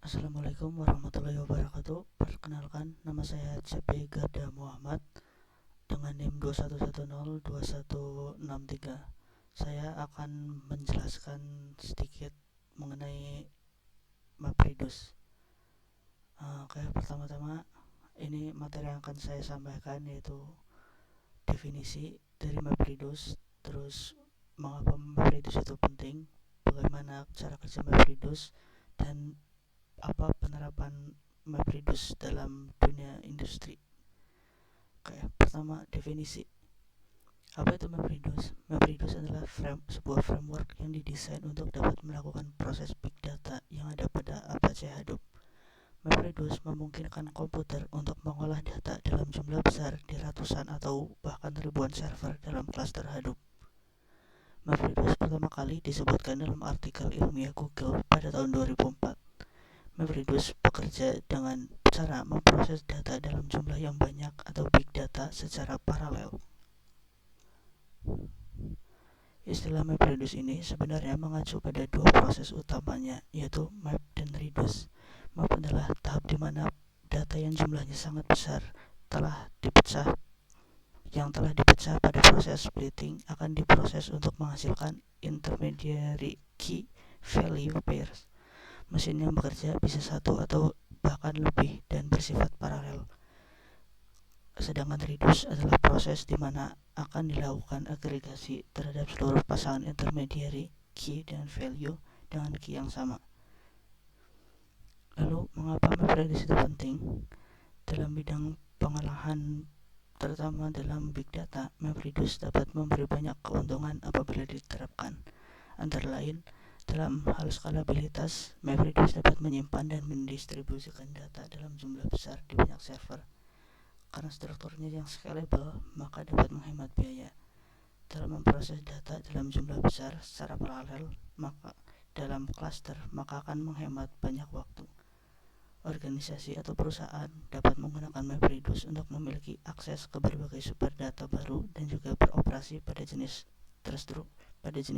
Assalamualaikum warahmatullahi wabarakatuh. Perkenalkan, nama saya CP Garda Muhammad dengan NIM 21102163. Saya akan menjelaskan sedikit mengenai MapReduce. Oke, pertama-tama ini materi yang akan saya sampaikan yaitu definisi dari MapReduce, terus mengapa MapReduce itu penting, bagaimana cara kerja MapReduce, dan apa penerapan MapReduce dalam dunia industri. Oke, pertama definisi. Apa itu MapReduce? MapReduce adalah sebuah framework yang didesain untuk dapat melakukan proses big data yang ada pada Apache Hadoop. MapReduce memungkinkan komputer untuk mengolah data dalam jumlah besar di ratusan atau bahkan ribuan server dalam klaster Hadoop. MapReduce pertama kali disebutkan dalam artikel ilmiah Google pada tahun 2004. MapReduce bekerja dengan cara memproses data dalam jumlah yang banyak atau big data secara paralel. Istilah MapReduce ini sebenarnya mengacu pada dua proses utamanya, yaitu map dan reduce. Map adalah tahap di mana data yang jumlahnya sangat besar yang telah dipecah pada proses splitting akan diproses untuk menghasilkan intermediary key value pairs. Mesin yang bekerja bisa satu atau bahkan lebih dan bersifat paralel. Sedangkan reduce adalah proses di mana akan dilakukan agregasi terhadap seluruh pasangan intermediary key dan value dengan key yang sama. Lalu, mengapa MapReduce itu penting? Dalam bidang pengolahan, terutama dalam big data, MapReduce dapat memberi banyak keuntungan apabila diterapkan. Antara lain, dalam hal skalabilitas, MapReduce dapat menyimpan dan mendistribusikan data dalam jumlah besar di banyak server. Karena strukturnya yang scalable, maka dapat menghemat biaya. Dalam memproses data dalam jumlah besar secara paralel, maka dalam cluster, maka akan menghemat banyak waktu. Organisasi atau perusahaan dapat menggunakan MapReduce untuk memiliki akses ke berbagai sumber data baru dan juga beroperasi pada jenis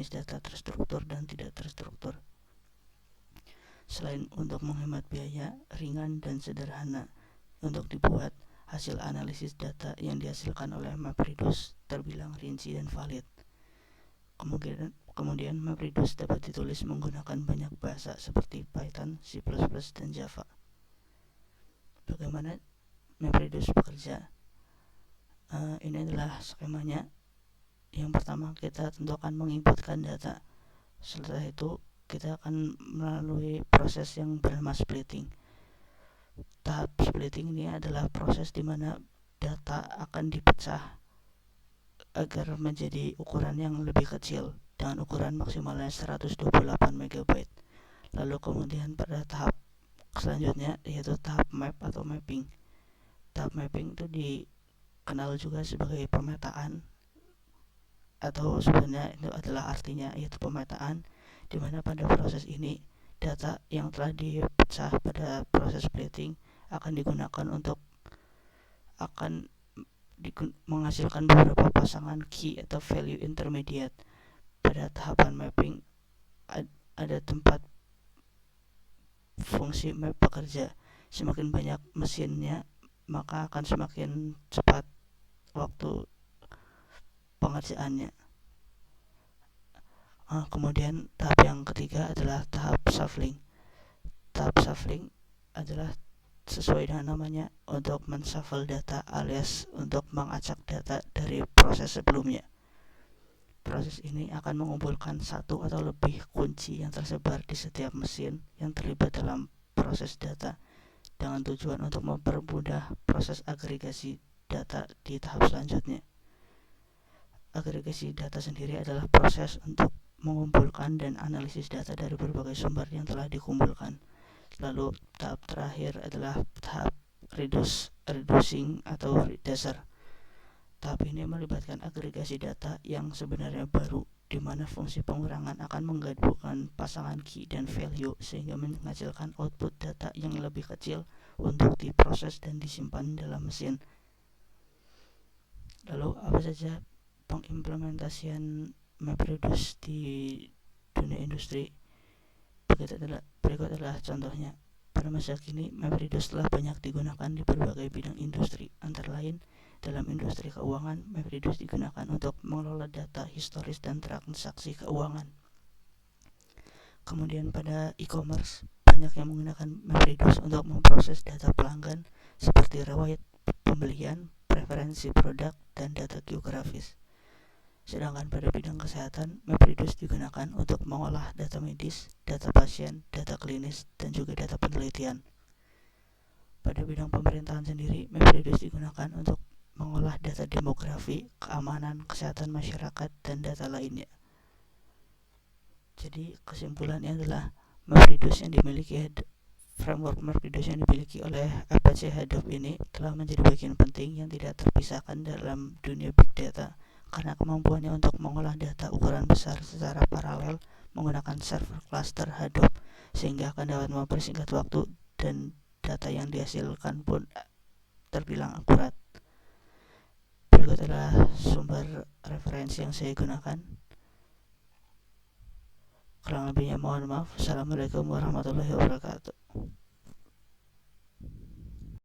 data terstruktur dan tidak terstruktur. Selain untuk menghemat biaya, ringan dan sederhana untuk dibuat, hasil analisis data yang dihasilkan oleh MapReduce terbilang rinci dan valid. Kemudian MapReduce dapat ditulis menggunakan banyak bahasa seperti Python, C++, dan Java. Bagaimana MapReduce bekerja? Ini adalah skemanya. Yang pertama, kita tentu akan menginputkan data. Setelah itu, kita akan melalui proses yang bernama splitting. Tahap splitting ini adalah proses di mana data akan dipecah agar menjadi ukuran yang lebih kecil dengan ukuran maksimalnya 128 MB. Lalu kemudian pada tahap selanjutnya yaitu tahap map atau mapping. Tahap mapping itu dikenal juga sebagai pemetaan, atau sebenarnya itu adalah artinya yaitu pemetaan, di mana pada proses ini data yang telah dipecah pada proses splitting akan digunakan untuk menghasilkan beberapa pasangan key atau value intermediate. Pada tahapan mapping ada tempat fungsi map bekerja. Semakin banyak mesinnya, maka akan semakin cepat waktu pengerjaannya. Kemudian tahap yang ketiga adalah tahap shuffling. Tahap shuffling adalah sesuai dengan namanya untuk men-shuffle data alias untuk mengacak data dari proses sebelumnya. Proses ini akan mengumpulkan satu atau lebih kunci yang tersebar di setiap mesin yang terlibat dalam proses data dengan tujuan untuk mempermudah proses agregasi data di tahap selanjutnya. Agregasi data sendiri adalah proses untuk mengumpulkan dan analisis data dari berbagai sumber yang telah dikumpulkan. Lalu tahap terakhir adalah tahap reducing atau reducer. Tahap ini melibatkan agregasi data yang sebenarnya baru, di mana fungsi pengurangan akan menggabungkan pasangan key dan value sehingga menghasilkan output data yang lebih kecil untuk diproses dan disimpan dalam mesin. Lalu apa saja pengimplementasian MapReduce di dunia industri? Berikut adalah contohnya. Pada masa kini, MapReduce telah banyak digunakan di berbagai bidang industri, antara lain dalam industri keuangan. MapReduce digunakan untuk mengelola data historis dan transaksi keuangan. Kemudian pada e-commerce, banyak yang menggunakan MapReduce untuk memproses data pelanggan seperti riwayat pembelian, preferensi produk, dan data geografis. Sedangkan pada bidang kesehatan, MapReduce digunakan untuk mengolah data medis, data pasien, data klinis, dan juga data penelitian. Pada bidang pemerintahan sendiri, MapReduce digunakan untuk mengolah data demografi, keamanan, kesehatan masyarakat, dan data lainnya. Jadi kesimpulannya adalah MapReduce yang dimiliki framework MapReduce yang dimiliki oleh Apache Hadoop ini telah menjadi bagian penting yang tidak terpisahkan dalam dunia big data karena kemampuannya untuk mengolah data ukuran besar secara paralel menggunakan server cluster Hadoop sehingga akan dapat mempersingkat waktu dan data yang dihasilkan pun terbilang akurat. Berikut adalah sumber referensi yang saya gunakan. Kurang lebihnya mohon maaf. Assalamualaikum warahmatullahi wabarakatuh.